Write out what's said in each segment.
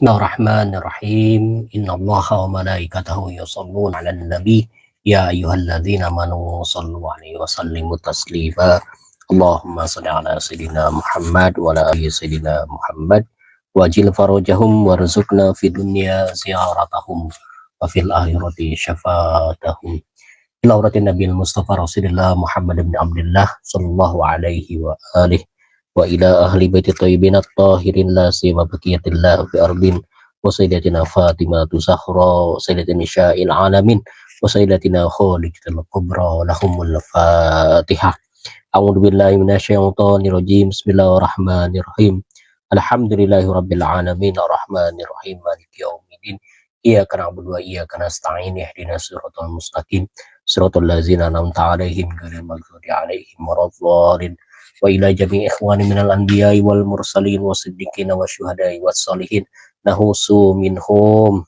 Bismillahirrahmanirrahim. Innallaha wa malaikatahu yusholluna 'alan nabi ya ayyuhalladzina amanu shallu 'alaihi wa sallimu taslima. Allahumma shalli 'ala sayyidina Muhammad wa 'ala ali sayyidina Muhammad wajil farajahum warzuqna fid dunya ziyaratahum wa fil akhirati syafaatahum. Ilauratin Nabil Mustafa Rasulullah Muhammad bin Abdullah sallallahu alaihi wa alihi wa ila ahli baiti thayyibin at-tahirin la siyama baqiyatillah fi ardin wa sayyidatina Fatimah Zahra sayyidatina Sya'il alamin wa sayyidatina Khadijatul Kubra lahumul Fatihah. A'udzu billahi minasyaitonir rajim. Bismillahirrahmanirrahim. Alhamdulillahirabbil alamin arrahmanir rahim maliki yaumiddin. Iyyaka na'budu wa iyyaka nasta'in ihdinas siratal mustaqim siratal ladzina an'amta 'alaihim ghairil maghdubi 'alaihim waladdallin. Wa ila jami'i ikhwani minal anbiya'i wal mursalin wasiddiqina wasyuhada'i wassalihin nahusu minhum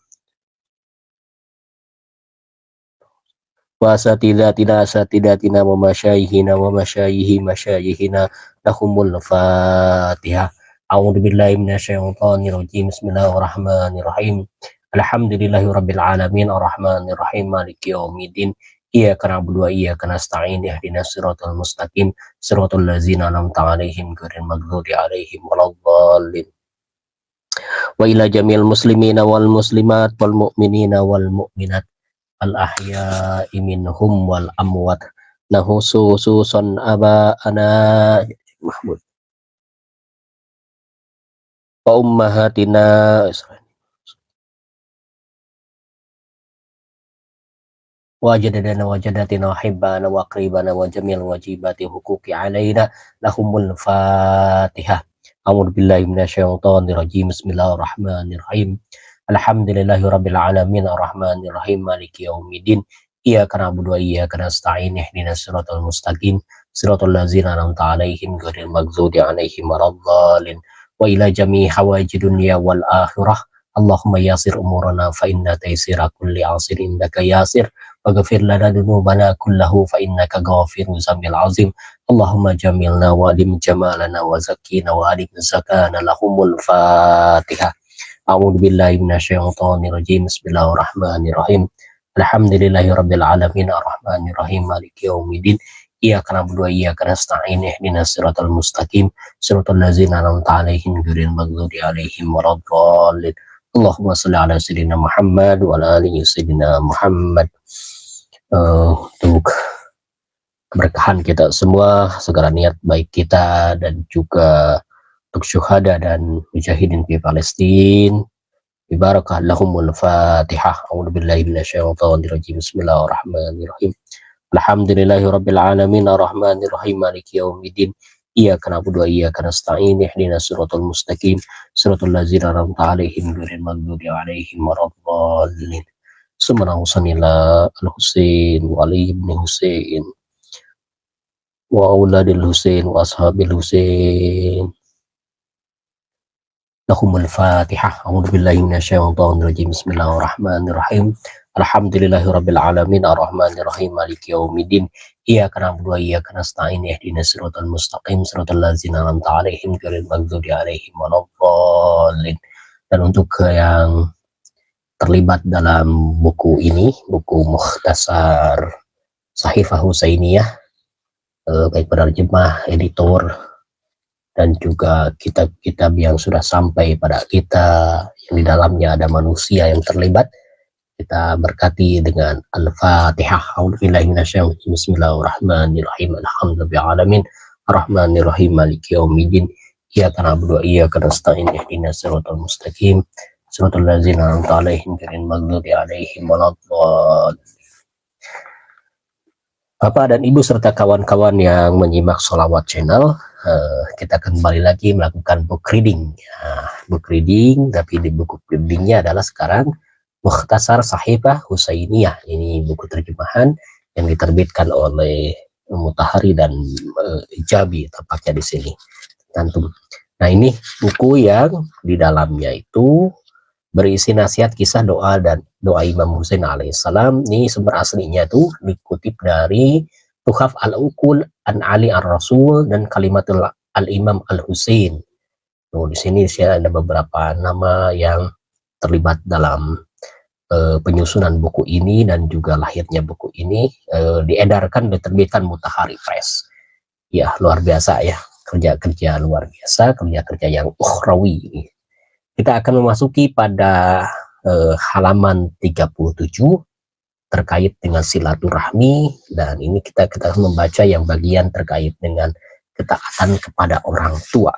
wa asatidatina wa masyayihina wa masyayihi masyayihina lahumul Fatihah. A'udzu billahi minasyaitonir rajim. Bismillahirrahmanirrahim. Alhamdulillahirabbil alamin arrahmanir rahim maliki yaumiddin. Iyyaka na'budu wa iyyaka nasta'in ihdinas siratal mustaqim siratal ladzina an'amta 'alaihim ghairil maghdubi 'alaihim waladdallin. Wa ila jamil muslimina wal muslimat wal mu'minina wal mu'minat al ahya'i minhum wal amwat nahususan aba'ana Mahmud wa ummahatina wajadana wajadatina wahibbana wa aqribana wa jamil wajibati hukuki alaina lahumul Fatihah. A'udzu billahi minasyaitonir rajim. Bismillahirrahmanirrahim. Alhamdulillahirabbil alamin arrahmanir rahim maliki yaumiddin. Iyyaka na'budu wa iyyaka nasta'in ihdinas siratal mustaqim siratal ladzina an'amta 'alaihim ghairil maghdubi 'alaihim waladdallin. Wa ila jami'i hawaijid dunya wal akhirah. Allahumma yasir umurana fa inna taysira kulli 'asirin indaka yasir. Waghfir lana dzunubana kullahu fa innaka ghafirun zambil azim. Allahumma jamilna wa alim jamalana wa zakkina wa alim zakana lahumul Fatihah. A'udzu billahi minasyaitonir rajim. Bismillahirrahmanirrahim. Alhamdulillahirabbil alamin arrahmanir rahim maliki yaumiddin. Iyyaka na'budu wa iyyaka nasta'in ihdinas siratal mustaqim siratal ladzina an'amta 'alaihim ghairil maghdubi 'alaihim waladdallin. Allahumma shalli 'ala sayyidina Muhammad wa 'ala ali sayyidina Muhammad. Untuk keberkahan kita semua, segala niat baik kita dan juga untuk syuhada dan mujahidin di Palestina. Bibarakah lahumul Fatihah. A'udzu billahi minasyaitonir rajim. Bismillahirrahmanirrahim. Alhamdulillahirabbil alamin arrahmanir rahim maliki yaumiddin. Iyyaka na'budu wa iyyaka nasta'in ihdinas siratal mustaqim siratal ladzina an'amta 'alaihim ghairil maghdubi 'alaihim waladdallin. Subhanahu sanila al-Husain wa Ali ibn Husain wa auladil Husain wa ashabil Husain lahumul Fatihah. A'udzu billahi minasyaitonir rajim. Bismillahirrahmanirrahim. Alhamdulillahirabbil alamin arrahmanir rahim maliki yaumiddin. Iyyaka na'budu wa iyyaka nasta'in ihdinas siratal mustaqim siratal ladzina an'amta 'alaihim ghairil maghdubi 'alaihim waladdallin. Dan untuk yang terlibat dalam buku ini, buku Mukhtasar Sahifah Husainiyah, baik penerjemah, editor, dan juga kitab-kitab yang sudah sampai pada kita yang di dalamnya ada manusia yang terlibat, kita berkati dengan Al-Fatihah. A'udzubillahi minasyaitonir rajim. Bismillahirrahmanirrahim. Alhamdulillahil alamin arrahmanir rahim maliki yaumiddin. Iyyaka na'budu wa iyyaka nasta'in ihdinas siratal mustaqim siratal ladzina an'amta 'alaihim ghairil maghdubi 'alaihim waladdallin. Bapak dan Ibu serta kawan-kawan yang menyimak Sholawat Channel, kita kembali lagi melakukan book reading. Book reading, tapi di buku readingnya adalah sekarang Mukhtasar Sahifah Husainiyah. Ini buku terjemahan yang diterbitkan oleh Mutahari dan Jabi, tepatnya di sini. Nah, ini buku yang di dalamnya itu berisi nasihat, kisah, doa, dan doa Imam Husain alaihissalam. Ini sumber aslinya itu dikutip dari Tuhaf al-Uqul an Ali ar-Rasul dan Kalimatul al-Imam al-Husain. Di sini ada beberapa nama yang terlibat dalam penyusunan buku ini dan juga lahirnya buku ini, diedarkan, diterbitkan Mutahari Press. Ya, luar biasa ya, kerja-kerja luar biasa, kerja-kerja yang ukhrawi ini. Kita akan memasuki pada halaman 37 terkait dengan silaturahmi, dan ini kita membaca yang bagian terkait dengan ketaatan kepada orang tua.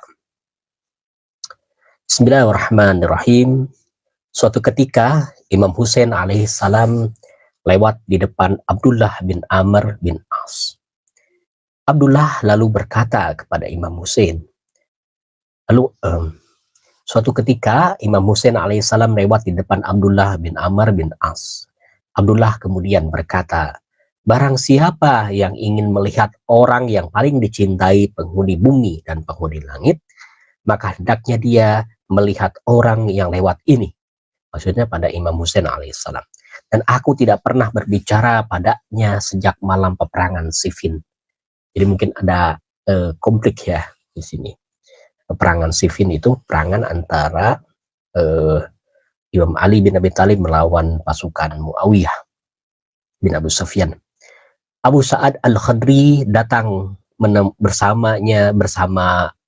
Bismillahirrahmanirrahim. Suatu ketika Imam Husain alaihissalam lewat di depan Abdullah bin Amr bin As. Abdullah lalu berkata kepada Imam Husain, suatu ketika Imam Husain alaihissalam lewat di depan Abdullah bin Amr bin As. Abdullah kemudian berkata, barang siapa yang ingin melihat orang yang paling dicintai penghuni bumi dan penghuni langit, maka hendaknya dia melihat orang yang lewat ini. Maksudnya pada Imam Husain alaihissalam. Dan aku tidak pernah berbicara padanya sejak malam peperangan Siffin. Jadi mungkin ada konflik ya di sini. Peperangan Siffin itu peperangan antara Imam Ali bin Abi Thalib melawan pasukan Muawiyah bin Abu Sufyan. Abu Sa'ad Al-Khudri datang bersama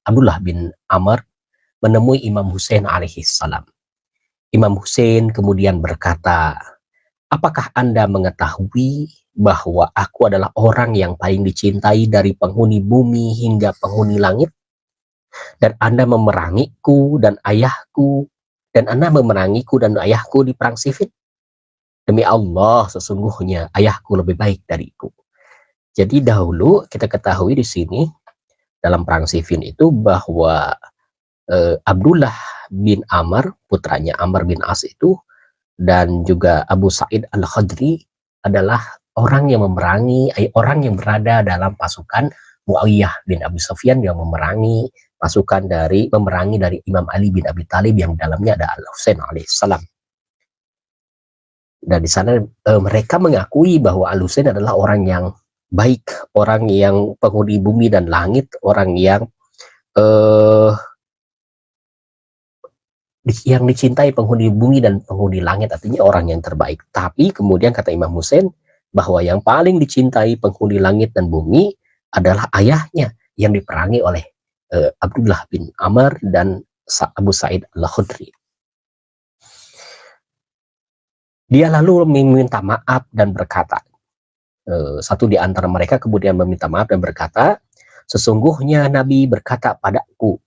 Abdullah bin Amr menemui Imam Husain alaihissalam. Imam Husain kemudian berkata, apakah Anda mengetahui bahwa aku adalah orang yang paling dicintai dari penghuni bumi hingga penghuni langit? Dan Anda memerangiku dan ayahku, dan Anda memerangiku dan ayahku di perang Siffin? Demi Allah, sesungguhnya ayahku lebih baik dariku. Jadi dahulu kita ketahui di sini dalam perang Siffin itu bahwa Abdullah bin Amr, putranya Amr bin As itu, dan juga Abu Sa'id Al-Khudri adalah orang yang memerangi, orang yang berada dalam pasukan Muawiyah bin Abi Sufyan yang memerangi dari Imam Ali bin Abi Thalib yang dalamnya ada Al-Husain alaihissalam. Dan di sana mereka mengakui bahwa Al-Husain adalah orang yang baik, orang yang penghuni bumi dan langit, orang yang dicintai penghuni bumi dan penghuni langit, artinya orang yang terbaik. Tapi kemudian kata Imam Husain bahwa yang paling dicintai penghuni langit dan bumi adalah ayahnya yang diperangi oleh Abdullah bin Amr dan Abu Sa'id Al-Khudri. Dia lalu meminta maaf dan berkata, satu di antara mereka kemudian meminta maaf dan berkata, sesungguhnya Nabi berkata padaku,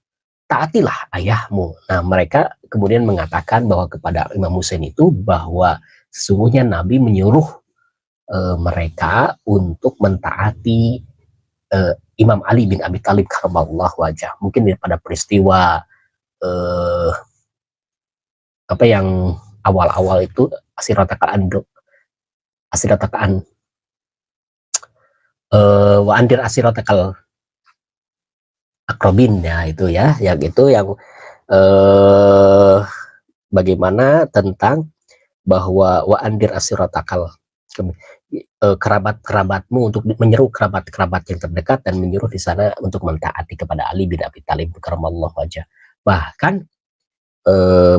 taatilah ayahmu. Nah, mereka kemudian mengatakan bahwa kepada Imam Husain itu bahwa sesungguhnya Nabi menyuruh mereka untuk mentaati Imam Ali bin Abi Thalib karramallahu wajhah. Mungkin pada peristiwa apa yang awal-awal itu asiratakaan wa andir asiratakal akrobin ya, itu ya, yang itu yang bagaimana tentang bahwa wa andir asiratakal kerabat-kerabatmu, untuk menyeru kerabat-kerabat yang terdekat dan menyuruh di sana untuk mentaati kepada Ali bin Abi Thalib karramallahu wajhah. Bahkan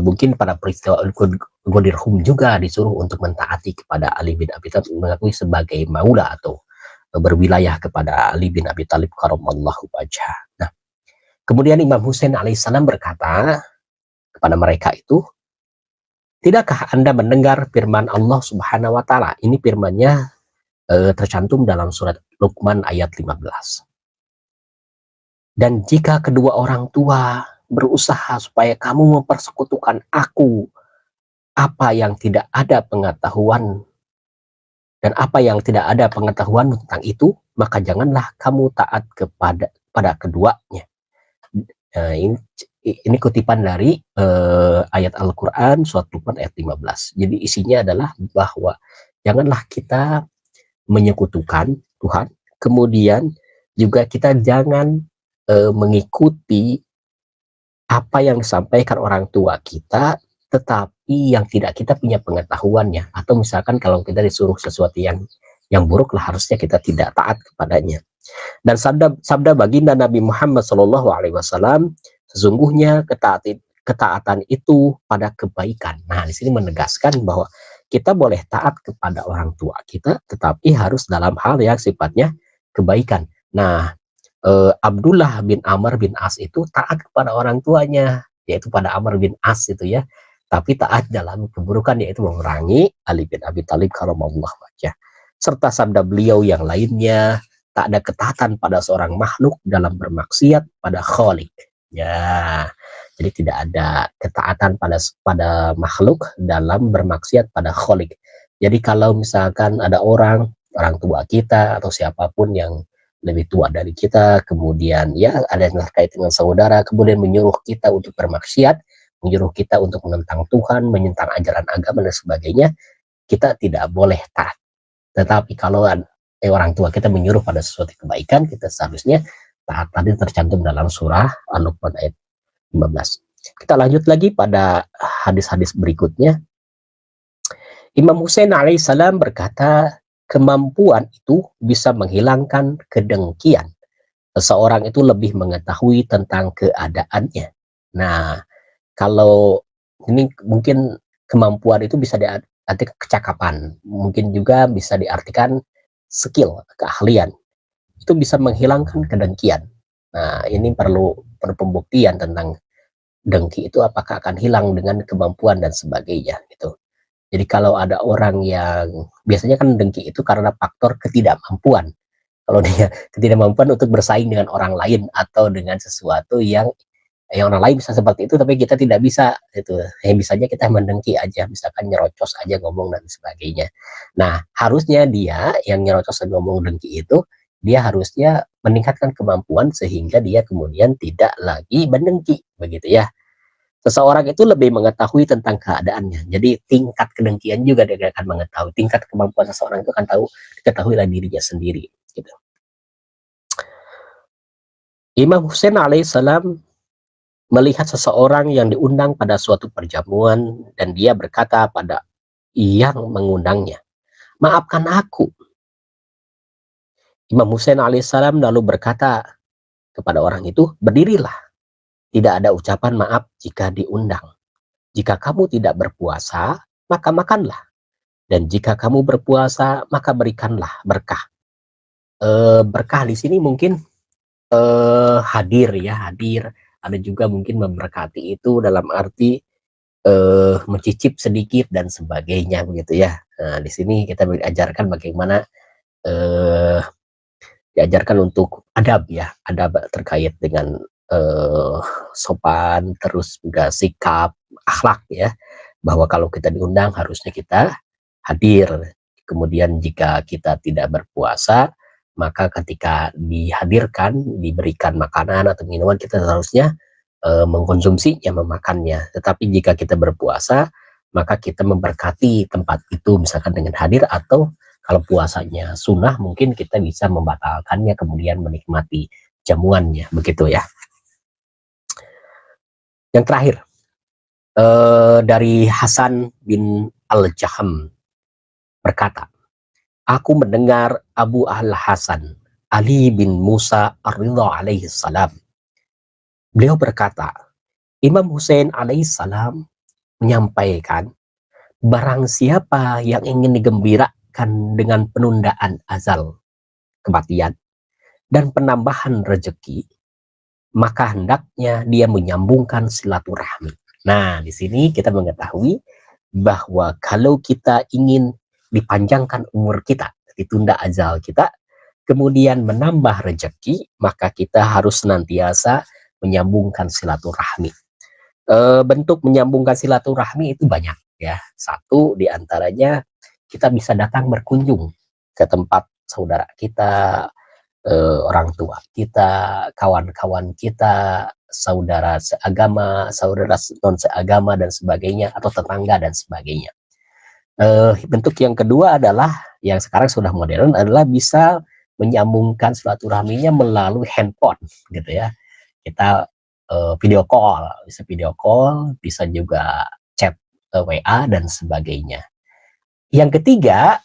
mungkin pada peristiwa Ghadir Hum juga disuruh untuk mentaati kepada Ali bin Abi Thalib, mengakui sebagai maula atau berwilayah kepada Ali bin Abi Thalib karramallahu wajhah. Nah, kemudian Imam Husain alaihissalam berkata kepada mereka itu, tidakkah Anda mendengar firman Allah Subhanahu wa taala? Ini firman-Nya tercantum dalam surat Luqman ayat 15. Dan jika kedua orang tua berusaha supaya kamu mempersekutukan aku, apa yang tidak ada pengetahuan tentang itu, maka janganlah kamu taat kepada keduanya. Ini kutipan dari ayat Al-Quran surat Luqman ayat 15. Jadi isinya adalah bahwa janganlah kita menyekutukan Tuhan, kemudian juga kita jangan mengikuti apa yang disampaikan orang tua kita, tetapi yang tidak kita punya pengetahuannya, atau misalkan kalau kita disuruh sesuatu yang buruk lah, harusnya kita tidak taat kepadanya. Dan sabda baginda Nabi Muhammad SAW, sesungguhnya ketaatan itu pada kebaikan. Nah, di sini menegaskan bahwa kita boleh taat kepada orang tua kita, tetapi harus dalam hal yang sifatnya kebaikan. Nah, Abdullah bin Amr bin As itu taat kepada orang tuanya, yaitu pada Amr bin As itu ya. Tapi taat dalam keburukan, yaitu memerangi Ali bin Abi Thalib karamallahu wajhah. Serta sabda beliau yang lainnya, tak ada ketaatan pada seorang makhluk dalam bermaksiat pada Khalik. Ya, jadi tidak ada ketaatan pada makhluk dalam bermaksiat pada Khalik. Jadi kalau misalkan ada orang tua kita atau siapapun yang lebih tua dari kita, kemudian ya ada yang terkait dengan saudara, kemudian menyuruh kita untuk bermaksiat, menyuruh kita untuk menentang Tuhan, menentang ajaran agama dan sebagainya, kita tidak boleh taat. Tetapi kalau orang tua kita menyuruh pada sesuatu kebaikan, kita seharusnya taat. Tadi tercantum dalam surah Al-Luqman ayat 15. Kita lanjut lagi pada hadis-hadis berikutnya. Imam Hussein alaihissalam berkata, kemampuan itu bisa menghilangkan kedengkian. Seseorang itu lebih mengetahui tentang keadaannya. Nah, kalau ini mungkin kemampuan itu bisa diartikan kecakapan, mungkin juga bisa diartikan skill, keahlian. Itu bisa menghilangkan kedengkian. Nah, ini perlu pembuktian tentang dengki itu apakah akan hilang dengan kemampuan dan sebagainya gitu. Jadi kalau ada orang yang biasanya kan dengki itu karena faktor ketidakmampuan. Kalau dia ketidakmampuan untuk bersaing dengan orang lain atau dengan sesuatu yang orang lain bisa seperti itu tapi kita tidak bisa itu. Yang bisanya kita mendengki aja, misalkan nyerocos aja ngomong dan sebagainya. Nah, harusnya dia yang nyerocos dan ngomong dengki itu dia harusnya meningkatkan kemampuan sehingga dia kemudian tidak lagi mendengki, begitu ya. Seseorang itu lebih mengetahui tentang keadaannya. Jadi tingkat kedengkian juga dia akan mengetahui. Tingkat kemampuan seseorang itu akan ketahuilah dirinya sendiri. Gitu. Imam Hussein alaihissalam melihat seseorang yang diundang pada suatu perjamuan dan dia berkata pada yang mengundangnya, maafkan aku. Imam Hussein alaihissalam lalu berkata kepada orang itu, berdirilah. Tidak ada ucapan maaf jika diundang. Jika kamu tidak berpuasa, maka makanlah. Dan jika kamu berpuasa, maka berikanlah berkah. Berkah di sini mungkin hadir ya, hadir. Ada juga mungkin memberkati itu dalam arti mencicip sedikit dan sebagainya begitu ya. Nah, di sini kita diajarkan bagaimana diajarkan untuk adab ya, adab terkait dengan sopan, terus juga sikap, akhlak ya, bahwa kalau kita diundang harusnya kita hadir. Kemudian jika kita tidak berpuasa, maka ketika dihadirkan, diberikan makanan atau minuman, kita harusnya mengkonsumsinya, memakannya. Tetapi jika kita berpuasa, maka kita memberkati tempat itu, misalkan dengan hadir, atau kalau puasanya sunnah, mungkin kita bisa membatalkannya, kemudian menikmati jamuannya, begitu ya. Yang terakhir, dari Hasan bin Al-Jaham berkata, aku mendengar Abu Al-Hasan Ali bin Musa Ar-Ridha alaihi salam. Beliau berkata, Imam Hussein alaihi salam menyampaikan, barang siapa yang ingin digembirakan dengan penundaan azal, kematian, dan penambahan rezeki, maka hendaknya dia menyambungkan silaturahmi. Nah, di sini kita mengetahui bahwa kalau kita ingin dipanjangkan umur kita, ditunda ajal kita, kemudian menambah rezeki, maka kita harus senantiasa menyambungkan silaturahmi. Bentuk menyambungkan silaturahmi itu banyak ya. Satu diantaranya kita bisa datang berkunjung ke tempat saudara kita, orang tua kita, kawan-kawan kita, saudara seagama, saudara non seagama dan sebagainya, atau tetangga dan sebagainya. Bentuk yang kedua adalah yang sekarang sudah modern adalah bisa menyambungkan silaturahminya melalui handphone gitu ya. Kita video call, bisa juga chat WA dan sebagainya. Yang ketiga,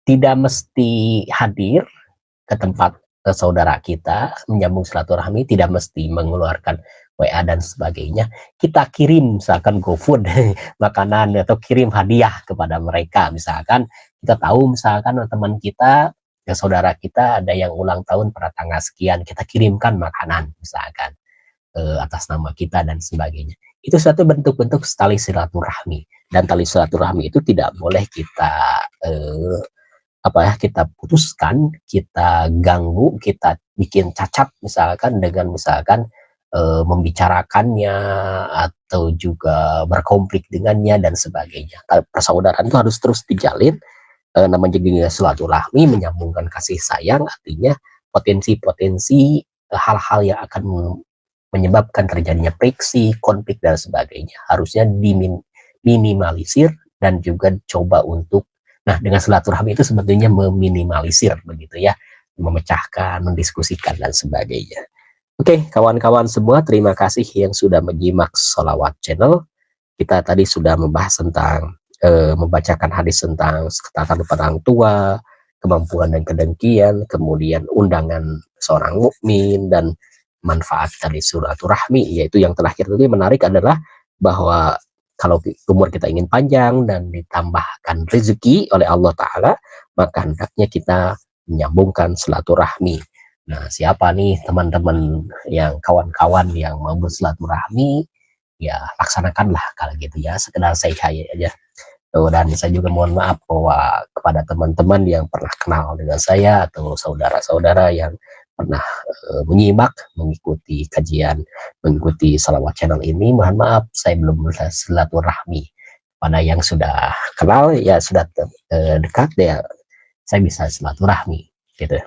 tidak mesti hadir ke tempat saudara kita, menyambung silaturahmi tidak mesti mengeluarkan WA dan sebagainya. Kita kirim misalkan GoFood, makanan atau kirim hadiah kepada mereka. Misalkan kita tahu misalkan teman kita, ya saudara kita ada yang ulang tahun pada tanggal sekian, kita kirimkan makanan misalkan atas nama kita dan sebagainya. Itu suatu bentuk-bentuk tali silaturahmi, dan tali silaturahmi itu tidak boleh kita kita putuskan, kita ganggu, kita bikin cacat misalkan dengan misalkan membicarakannya atau juga berkonflik dengannya dan sebagainya. Persaudaraan itu harus terus dijalin, namanya juga silaturahmi, menyambungkan kasih sayang, artinya potensi-potensi hal-hal yang akan menyebabkan terjadinya friksi, konflik dan sebagainya harusnya diminimalisir dan juga coba untuk, nah dengan silaturahmi itu sebetulnya meminimalisir begitu ya, memecahkan, mendiskusikan dan sebagainya. Oke, kawan-kawan semua, terima kasih yang sudah menyimak Sholawat Channel. Kita tadi sudah membahas tentang membacakan hadis tentang ketaatan orang tua, kemampuan dan kedengkian, kemudian undangan seorang mukmin, dan manfaat dari silaturahmi. Yaitu yang terakhir tadi menarik adalah bahwa kalau umur kita ingin panjang dan ditambahkan rezeki oleh Allah Ta'ala, maka hendaknya kita menyambungkan silaturahmi. Nah, siapa nih teman-teman yang kawan-kawan yang mau bersilaturahmi, ya laksanakanlah kalau gitu ya, sekedar say hi aja. Dan saya juga mohon maaf bahwa kepada teman-teman yang pernah kenal dengan saya atau saudara-saudara yang pernah menyimak, mengikuti kajian, mengikuti Sholawat Channel ini, mohon maaf saya belum bisa silaturahmi. Pada yang sudah kenal ya sudah dekat ya, saya bisa silaturahmi gitu.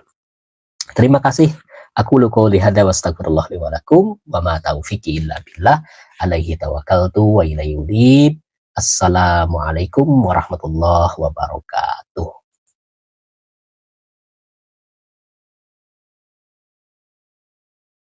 Terima kasih. Aku qouli hadza wa astaghfirullah li wa lakum wa ma taufiqi illa billah alaihi tawakkaltu wa ilaihi unib. Assalamualaikum warahmatullahi wabarakatuh.